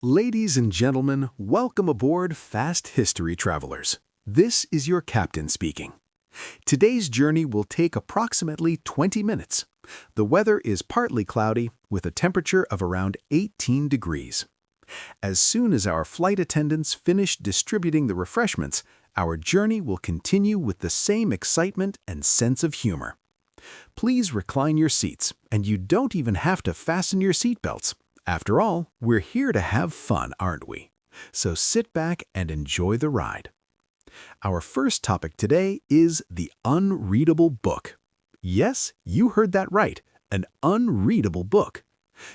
Ladies and gentlemen, welcome aboard Fast History Travelers. This is your captain speaking. Today's journey will take approximately 20 minutes. The weather is partly cloudy with a temperature of around 18 degrees. As soon as our flight attendants finish distributing the refreshments, our journey will continue with the same excitement and sense of humor. Please recline your seats, and you don't even have to fasten your seatbelts. After all, we're here to have fun, aren't we? So sit back and enjoy the ride. Our first topic today is the unreadable book. Yes, you heard that right, an unreadable book.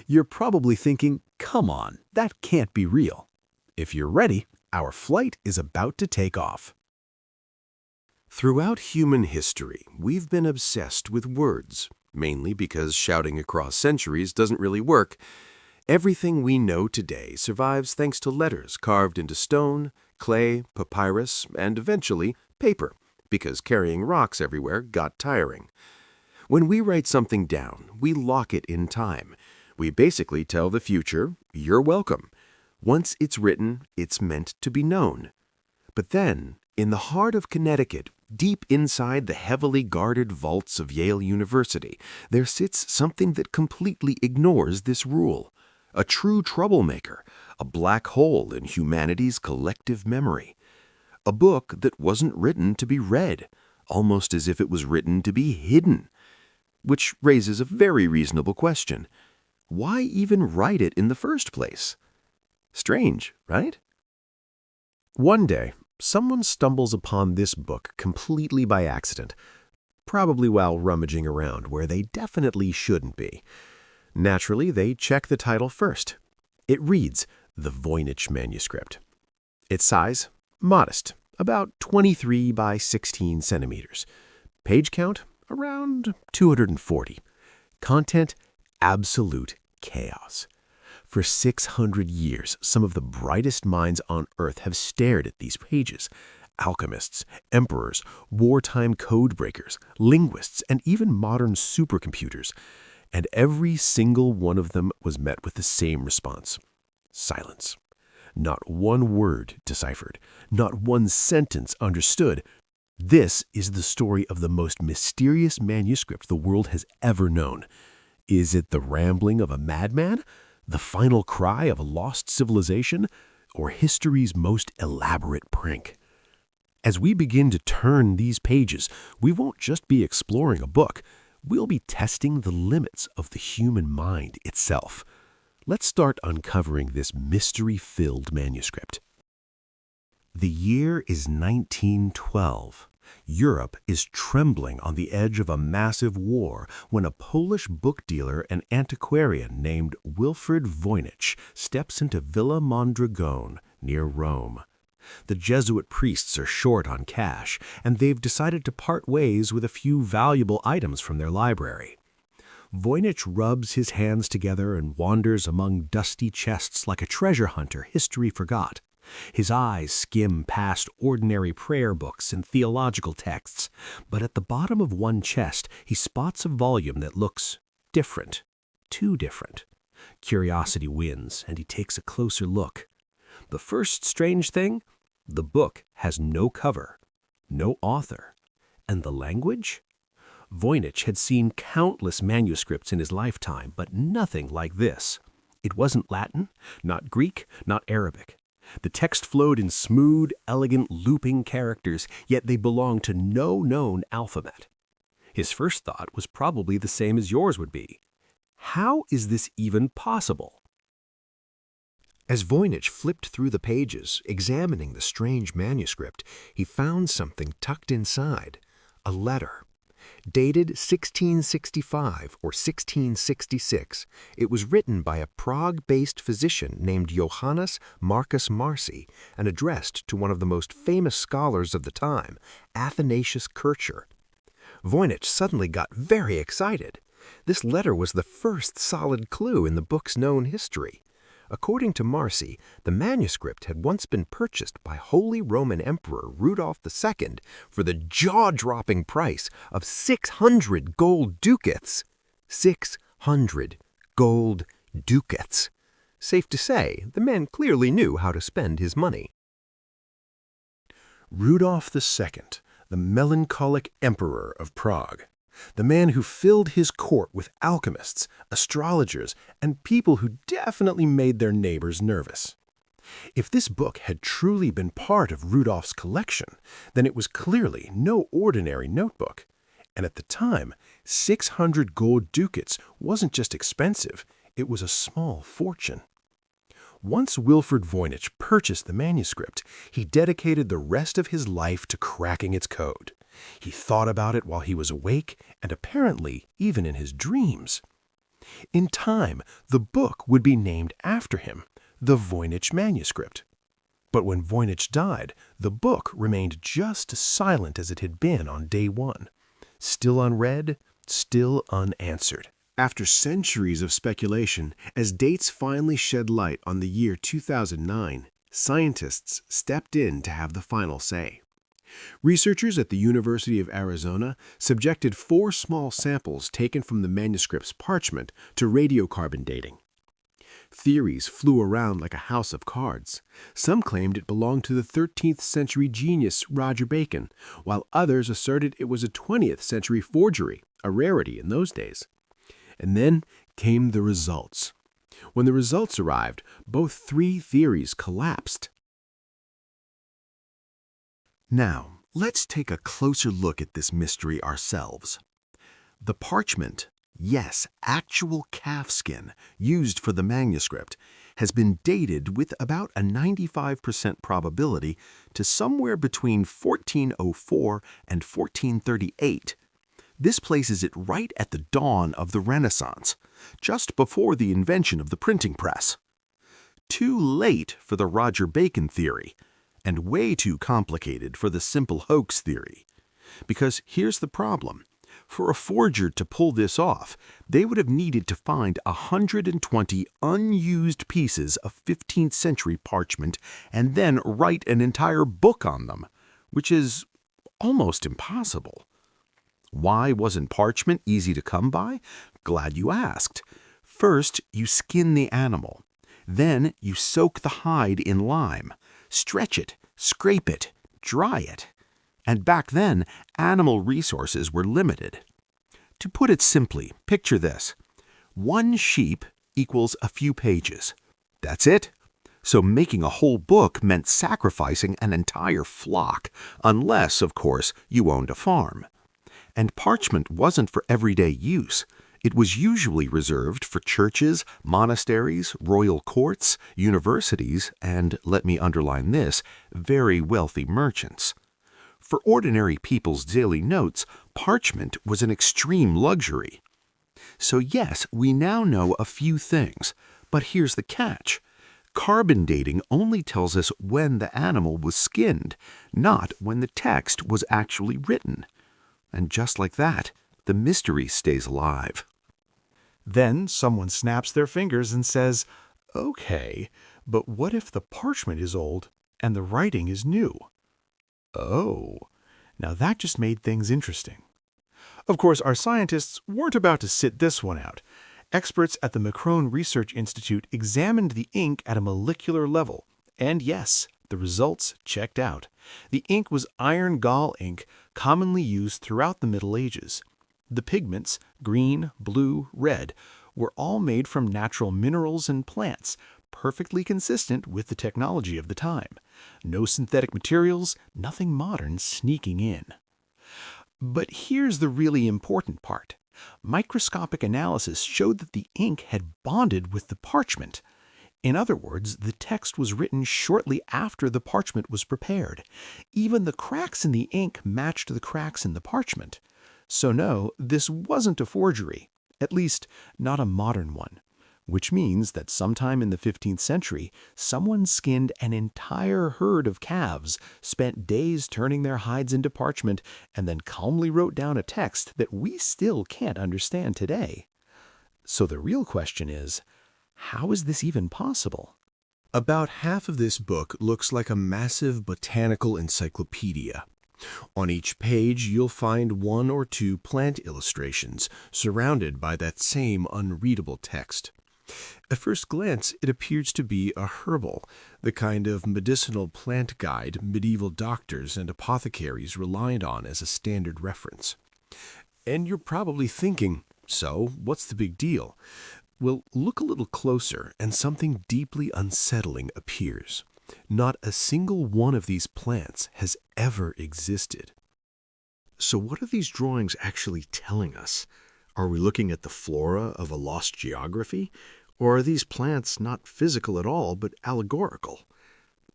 You're probably thinking, come on, that can't be real. If you're ready, our flight is about to take off. Throughout human history, we've been obsessed with words, mainly because shouting across centuries doesn't really work. Everything we know today survives thanks to letters carved into stone, clay, papyrus, and eventually paper, because carrying rocks everywhere got tiring. When we write something down, we lock it in time. We basically tell the future, "You're welcome." Once it's written, it's meant to be known. But then, in the heart of Connecticut, deep inside the heavily guarded vaults of Yale University, there sits something that completely ignores this rule. A true troublemaker, a black hole in humanity's collective memory. A book that wasn't written to be read, almost as if it was written to be hidden. Which raises a very reasonable question. Why even write it in the first place? Strange, right? One day, someone stumbles upon this book completely by accident, probably while rummaging around where they definitely shouldn't be. Naturally, they check the title first. It reads, The Voynich Manuscript. Its size? Modest, about 23 by 16 centimeters. Page count? Around 240. Content? Absolute chaos. For 600 years, some of the brightest minds on Earth have stared at these pages. Alchemists, emperors, wartime code breakers, linguists, and even modern supercomputers. And every single one of them was met with the same response. Silence. Not one word deciphered. Not one sentence understood. This is the story of the most mysterious manuscript the world has ever known. Is it the rambling of a madman? The final cry of a lost civilization? Or history's most elaborate prank? As we begin to turn these pages, we won't just be exploring a book. We'll be testing the limits of the human mind itself. Let's start uncovering this mystery-filled manuscript. The year is 1912. Europe is trembling on the edge of a massive war when a Polish book dealer and antiquarian named Wilfrid Voynich steps into Villa Mondragone near Rome. The Jesuit priests are short on cash, and they've decided to part ways with a few valuable items from their library. Voynich rubs his hands together and wanders among dusty chests like a treasure hunter history forgot. His eyes skim past ordinary prayer books and theological texts, but at the bottom of one chest he spots a volume that looks different, too different. Curiosity wins, and he takes a closer look. The first strange thing? The book has no cover, no author. And the language? Voynich had seen countless manuscripts in his lifetime, but nothing like this. It wasn't Latin, not Greek, not Arabic. The text flowed in smooth, elegant, looping characters, yet they belonged to no known alphabet. His first thought was probably the same as yours would be. How is this even possible? As Voynich flipped through the pages, examining the strange manuscript, he found something tucked inside, a letter. Dated 1665 or 1666, it was written by a Prague-based physician named Johannes Marcus Marci and addressed to one of the most famous scholars of the time, Athanasius Kircher. Voynich suddenly got very excited. This letter was the first solid clue in the book's known history. According to Marci, the manuscript had once been purchased by Holy Roman Emperor Rudolph II for the jaw-dropping price of 600 gold ducats. 600 gold ducats. Safe to say, the man clearly knew how to spend his money. Rudolph II, the melancholic emperor of Prague, the man who filled his court with alchemists, astrologers, and people who definitely made their neighbors nervous. If this book had truly been part of Rudolph's collection, then it was clearly no ordinary notebook. And at the time, 600 gold ducats wasn't just expensive, it was a small fortune. Once Wilfred Voynich purchased the manuscript, he dedicated the rest of his life to cracking its code. He thought about it while he was awake, and apparently even in his dreams. In time, the book would be named after him, the Voynich manuscript. But when Voynich died, the book remained just as silent as it had been on day one. Still unread, still unanswered. After centuries of speculation, as dates finally shed light on the year 2009, scientists stepped in to have the final say. Researchers at the University of Arizona subjected 4 small samples taken from the manuscript's parchment to radiocarbon dating. Theories flew around like a house of cards. Some claimed it belonged to the 13th century genius Roger Bacon, while others asserted it was a 20th century forgery, a rarity in those days. And then came the results. When the results arrived, both 3 theories collapsed. Now, let's take a closer look at this mystery ourselves. The parchment, yes, actual calf skin used for the manuscript, has been dated with about a 95% probability to somewhere between 1404 and 1438. This places it right at the dawn of the Renaissance, just before the invention of the printing press. Too late for the Roger Bacon theory, and way too complicated for the simple hoax theory. Because here's the problem. For a forger to pull this off, they would have needed to find 120 unused pieces of 15th century parchment and then write an entire book on them, which is almost impossible. Why wasn't parchment easy to come by? Glad you asked. First, you skin the animal. Then you soak the hide in lime, stretch it, scrape it, dry it. And back then, animal resources were limited. To put it simply, picture this. 1 sheep equals a few pages. That's it. So making a whole book meant sacrificing an entire flock, unless, of course, you owned a farm. And parchment wasn't for everyday use. It was usually reserved for churches, monasteries, royal courts, universities, and, let me underline this, very wealthy merchants. For ordinary people's daily notes, parchment was an extreme luxury. So yes, we now know a few things, but here's the catch. Carbon dating only tells us when the animal was skinned, not when the text was actually written. And just like that, the mystery stays alive. Then someone snaps their fingers and says, "Okay, but what if the parchment is old and the writing is new?" Oh, now that just made things interesting. Of course, our scientists weren't about to sit this one out. Experts at the Macron Research Institute examined the ink at a molecular level, and yes, the results checked out. The ink was iron gall ink, commonly used throughout the Middle Ages. The pigments, green, blue, red, were all made from natural minerals and plants, perfectly consistent with the technology of the time. No synthetic materials, nothing modern sneaking in. But here's the really important part. Microscopic analysis showed that the ink had bonded with the parchment. In other words, the text was written shortly after the parchment was prepared. Even the cracks in the ink matched the cracks in the parchment. So no, this wasn't a forgery, at least not a modern one. Which means that sometime in the 15th century, someone skinned an entire herd of calves, spent days turning their hides into parchment, and then calmly wrote down a text that we still can't understand today. So the real question is, how is this even possible? About half of this book looks like a massive botanical encyclopedia. On each page, you'll find 1 or 2 plant illustrations surrounded by that same unreadable text. At first glance, it appears to be a herbal, the kind of medicinal plant guide medieval doctors and apothecaries relied on as a standard reference. And you're probably thinking, so what's the big deal? Well, look a little closer and something deeply unsettling appears. Not a single one of these plants has ever existed. So what are these drawings actually telling us? Are we looking at the flora of a lost geography? Or are these plants not physical at all, but allegorical?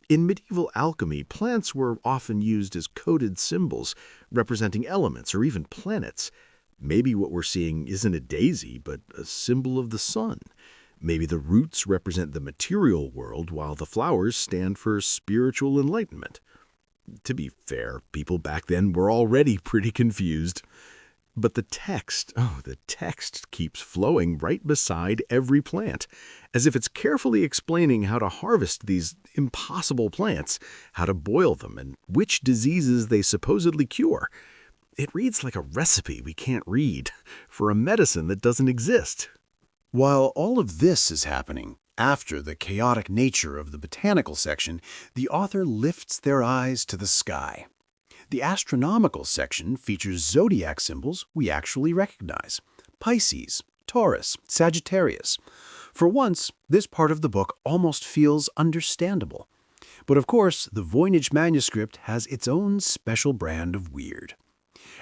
In medieval alchemy, plants were often used as coded symbols, representing elements or even planets. Maybe what we're seeing isn't a daisy, but a symbol of the sun. Maybe the roots represent the material world, while the flowers stand for spiritual enlightenment. To be fair, people back then were already pretty confused. But the text keeps flowing right beside every plant, as if it's carefully explaining how to harvest these impossible plants, how to boil them, and which diseases they supposedly cure. It reads like a recipe we can't read, for a medicine that doesn't exist. While all of this is happening, after the chaotic nature of the botanical section, the author lifts their eyes to the sky. The astronomical section features zodiac symbols we actually recognize: Pisces, Taurus, Sagittarius. For once, this part of the book almost feels understandable. But of course, the Voynich manuscript has its own special brand of weird.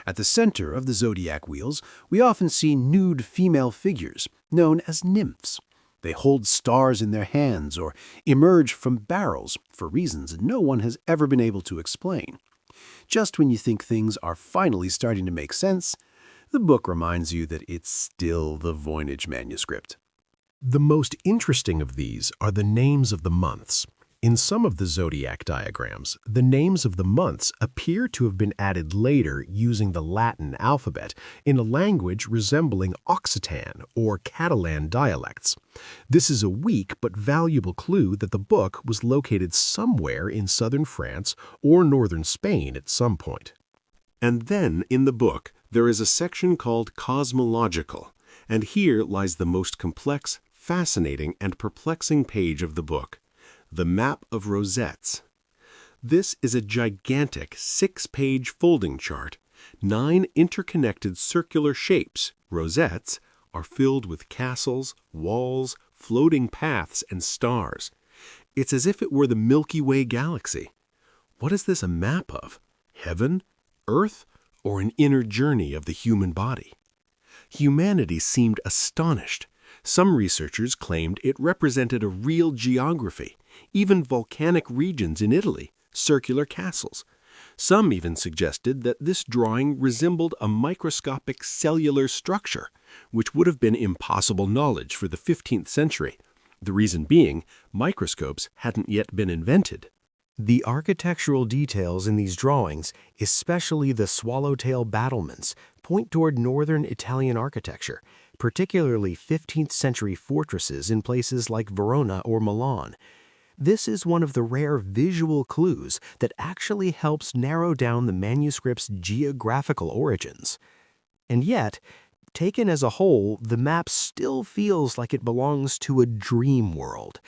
At the center of the zodiac wheels, we often see nude female figures, known as nymphs. They hold stars in their hands or emerge from barrels for reasons no one has ever been able to explain. Just when you think things are finally starting to make sense, the book reminds you that it's still the Voynich manuscript. The most interesting of these are the names of the months. In some of the zodiac diagrams, the names of the months appear to have been added later using the Latin alphabet in a language resembling Occitan or Catalan dialects. This is a weak but valuable clue that the book was located somewhere in southern France or northern Spain at some point. And then, in the book, there is a section called Cosmological, and here lies the most complex, fascinating, and perplexing page of the book: the map of rosettes. This is a gigantic 6-page folding chart. 9 interconnected circular shapes, rosettes, are filled with castles, walls, floating paths, and stars. It's as if it were the Milky Way galaxy. What is this a map of? Heaven? Earth? Or an inner journey of the human body? Humanity seemed astonished. Some researchers claimed it represented a real geography, even volcanic regions in Italy, circular castles. Some even suggested that this drawing resembled a microscopic cellular structure, which would have been impossible knowledge for the 15th century. The reason being, microscopes hadn't yet been invented. The architectural details in these drawings, especially the swallowtail battlements, point toward northern Italian architecture, particularly 15th century fortresses in places like Verona or Milan. This is one of the rare visual clues that actually helps narrow down the manuscript's geographical origins. And yet, taken as a whole, the map still feels like it belongs to a dream world,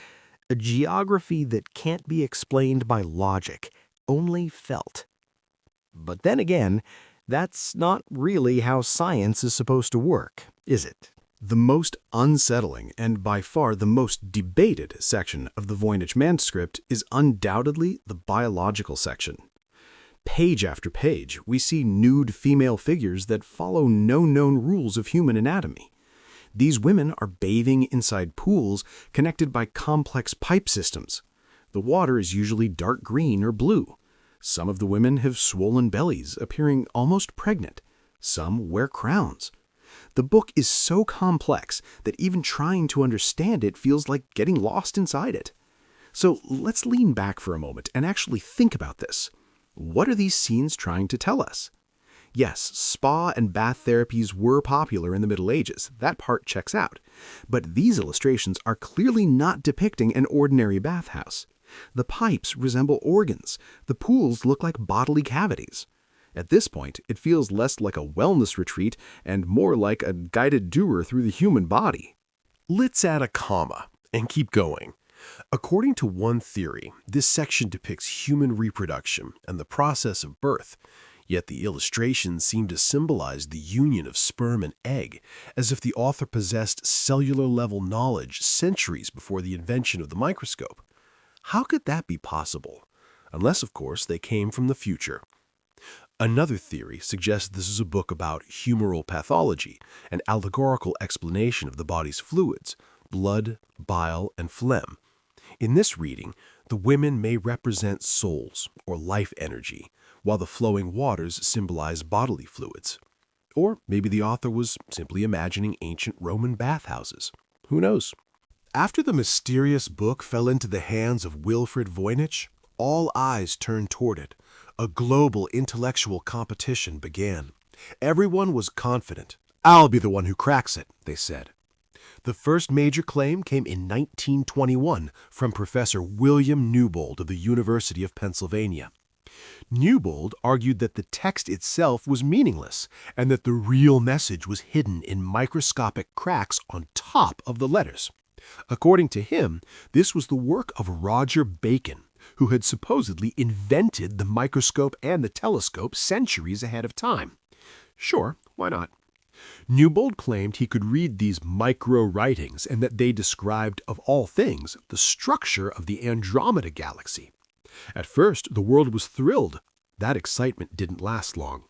a geography that can't be explained by logic, only felt. But then again, that's not really how science is supposed to work, is it? The most unsettling and by far the most debated section of the Voynich manuscript is undoubtedly the biological section. Page after page, we see nude female figures that follow no known rules of human anatomy. These women are bathing inside pools connected by complex pipe systems. The water is usually dark green or blue. Some of the women have swollen bellies, appearing almost pregnant. Some wear crowns. The book is so complex that even trying to understand it feels like getting lost inside it. So let's lean back for a moment and actually think about this. What are these scenes trying to tell us? Yes, spa and bath therapies were popular in the Middle Ages. That part checks out. But these illustrations are clearly not depicting an ordinary bathhouse. The pipes resemble organs. The pools look like bodily cavities. At this point, it feels less like a wellness retreat and more like a guided tour through the human body. Let's add a comma and keep going. According to one theory, this section depicts human reproduction and the process of birth, yet the illustrations seem to symbolize the union of sperm and egg, as if the author possessed cellular-level knowledge centuries before the invention of the microscope. How could that be possible? Unless, of course, they came from the future. Another theory suggests this is a book about humoral pathology, an allegorical explanation of the body's fluids, blood, bile, and phlegm. In this reading, the women may represent souls or life energy, while the flowing waters symbolize bodily fluids. Or maybe the author was simply imagining ancient Roman bathhouses. Who knows? After the mysterious book fell into the hands of Wilfred Voynich, all eyes turned toward it. A global intellectual competition began. Everyone was confident. "I'll be the one who cracks it," they said. The first major claim came in 1921 from Professor William Newbold of the University of Pennsylvania. Newbold argued that the text itself was meaningless and that the real message was hidden in microscopic cracks on top of the letters. According to him, this was the work of Roger Bacon, who had supposedly invented the microscope and the telescope centuries ahead of time. Sure, why not? Newbold claimed he could read these micro-writings and that they described, of all things, the structure of the Andromeda Galaxy. At first, the world was thrilled. That excitement didn't last long.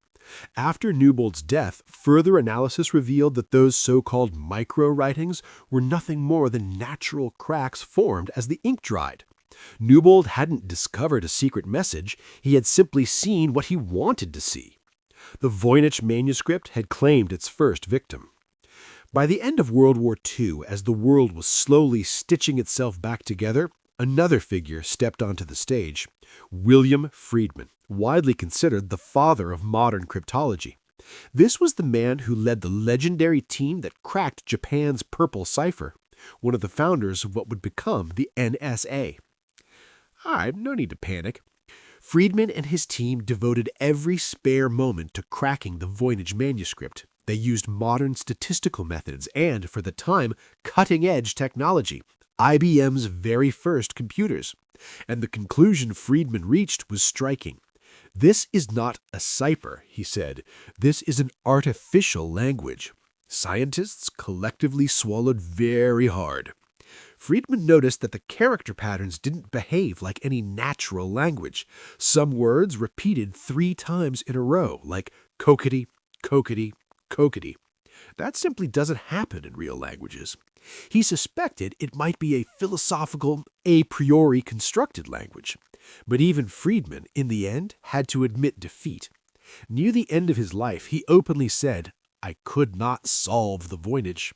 After Newbold's death, further analysis revealed that those so-called micro-writings were nothing more than natural cracks formed as the ink dried. Newbold hadn't discovered a secret message, he had simply seen what he wanted to see. The Voynich manuscript had claimed its first victim. By the end of World War II, as the world was slowly stitching itself back together, another figure stepped onto the stage, William Friedman, widely considered the father of modern cryptology. This was the man who led the legendary team that cracked Japan's purple cipher, one of the founders of what would become the NSA. All right, no need to panic. Friedman and his team devoted every spare moment to cracking the Voynich manuscript. They used modern statistical methods and, for the time, cutting-edge technology, IBM's very first computers. And the conclusion Friedman reached was striking. "This is not a cipher," he said. "This is an artificial language." Scientists collectively swallowed very hard. Friedman noticed that the character patterns didn't behave like any natural language. Some words repeated 3 times in a row, like kokety, kokety, kokety. That simply doesn't happen in real languages. He suspected it might be a philosophical, a priori constructed language. But even Friedman, in the end, had to admit defeat. Near the end of his life, he openly said, "I could not solve the Voynich."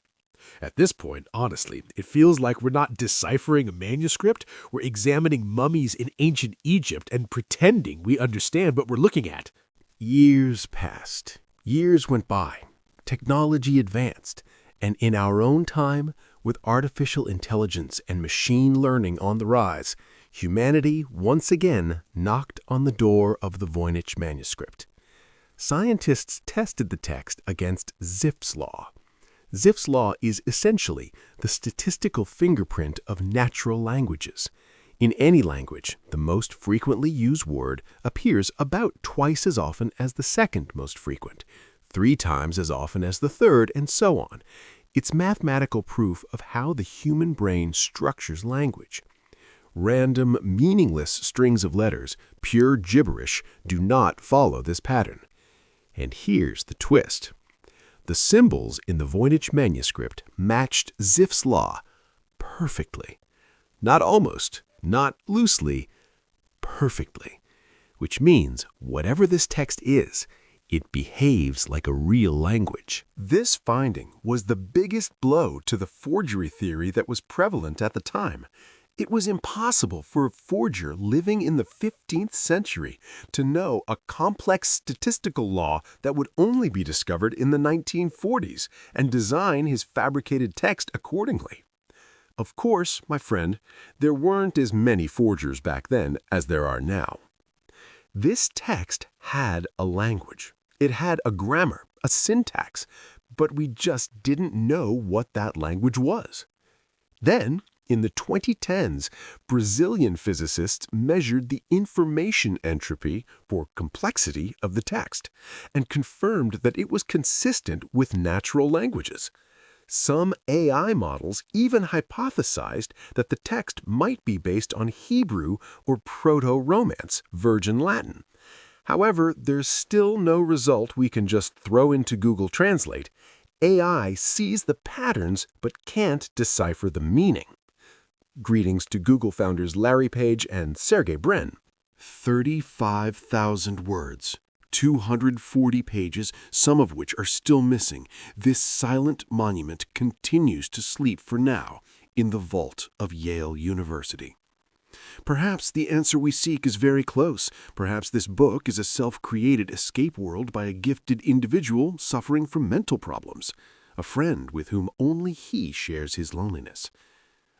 At this point, honestly, it feels like we're not deciphering a manuscript, we're examining mummies in ancient Egypt and pretending we understand what we're looking at. Years passed. Years went by. Technology advanced. And in our own time, with artificial intelligence and machine learning on the rise, humanity once again knocked on the door of the Voynich manuscript. Scientists tested the text against Zipf's law. Zipf's law is essentially the statistical fingerprint of natural languages. In any language, the most frequently used word appears about twice as often as the second most frequent, 3 times as often as the third, and so on. It's mathematical proof of how the human brain structures language. Random, meaningless strings of letters, pure gibberish, do not follow this pattern. And here's the twist. The symbols in the Voynich manuscript matched Zipf's law perfectly. Not almost, not loosely, perfectly. Which means whatever this text is, it behaves like a real language. This finding was the biggest blow to the forgery theory that was prevalent at the time. It was impossible for a forger living in the 15th century to know a complex statistical law that would only be discovered in the 1940s and design his fabricated text accordingly. Of course, my friend, there weren't as many forgers back then as there are now. This text had a language. It had a grammar, a syntax, but we just didn't know what that language was. Then, in the 2010s, Brazilian physicists measured the information entropy, for complexity, of the text, and confirmed that it was consistent with natural languages. Some AI models even hypothesized that the text might be based on Hebrew or Proto-Romance, Virgin Latin. However, there's still no result we can just throw into Google Translate. AI sees the patterns but can't decipher the meaning. Greetings to Google founders Larry Page and Sergey Brin. 35,000 words, 240 pages, some of which are still missing. This silent monument continues to sleep for now in the vault of Yale University. Perhaps the answer we seek is very close. Perhaps this book is a self-created escape world by a gifted individual suffering from mental problems, a friend with whom only he shares his loneliness.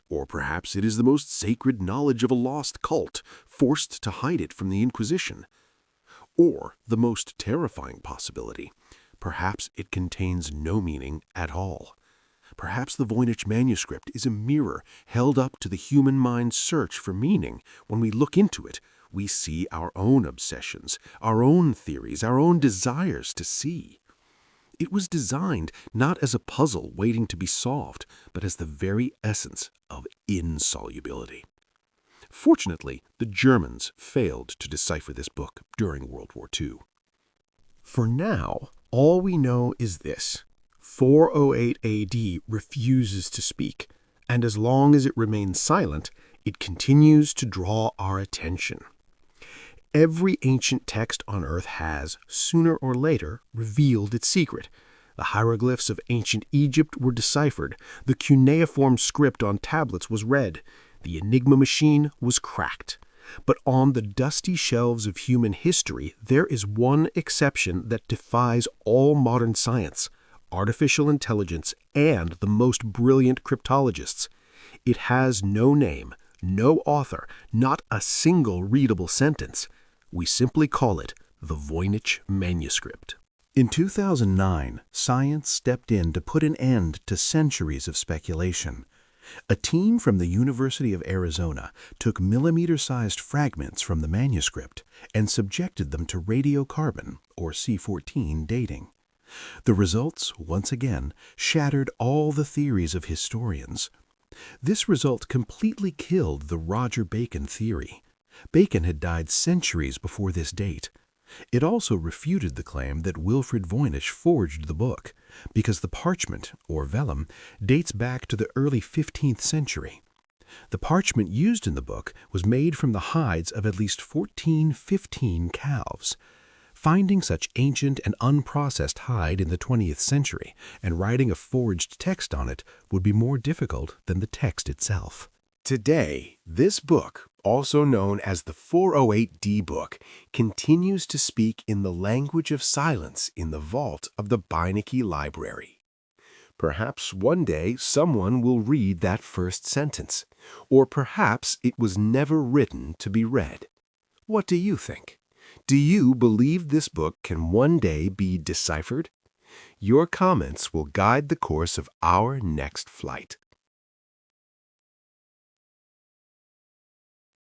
Or perhaps it is the most sacred knowledge of a lost cult, forced to hide it from the Inquisition. Or the most terrifying possibility, perhaps it contains no meaning at all. Perhaps the Voynich manuscript is a mirror held up to the human mind's search for meaning. When we look into it, we see our own obsessions, our own theories, our own desires to see. It was designed not as a puzzle waiting to be solved, but as the very essence of insolubility. Fortunately, the Germans failed to decipher this book during World War II. For now, all we know is this. 408 AD refuses to speak, and as long as it remains silent, it continues to draw our attention. Every ancient text on Earth has, sooner or later, revealed its secret. The hieroglyphs of ancient Egypt were deciphered, the cuneiform script on tablets was read, the Enigma machine was cracked. But on the dusty shelves of human history, there is one exception that defies all modern science: artificial intelligence and the most brilliant cryptologists. It has no name, no author, not a single readable sentence. We simply call it the Voynich manuscript. In 2009, science stepped in to put an end to centuries of speculation. A team from the University of Arizona took millimeter-sized fragments from the manuscript and subjected them to radiocarbon, or C14, dating. The results, once again, shattered all the theories of historians. This result completely killed the Roger Bacon theory. Bacon had died centuries before this date. It also refuted the claim that Wilfrid Voynich forged the book, because the parchment, or vellum, dates back to the early 15th century. The parchment used in the book was made from the hides of at least 15 calves. Finding such ancient and unprocessed hide in the 20th century and writing a forged text on it would be more difficult than the text itself. Today, this book, also known as the 408D book, continues to speak in the language of silence in the vault of the Beinecke Library. Perhaps one day someone will read that first sentence, or perhaps it was never written to be read. What do you think? Do you believe this book can one day be deciphered? Your comments will guide the course of our next flight.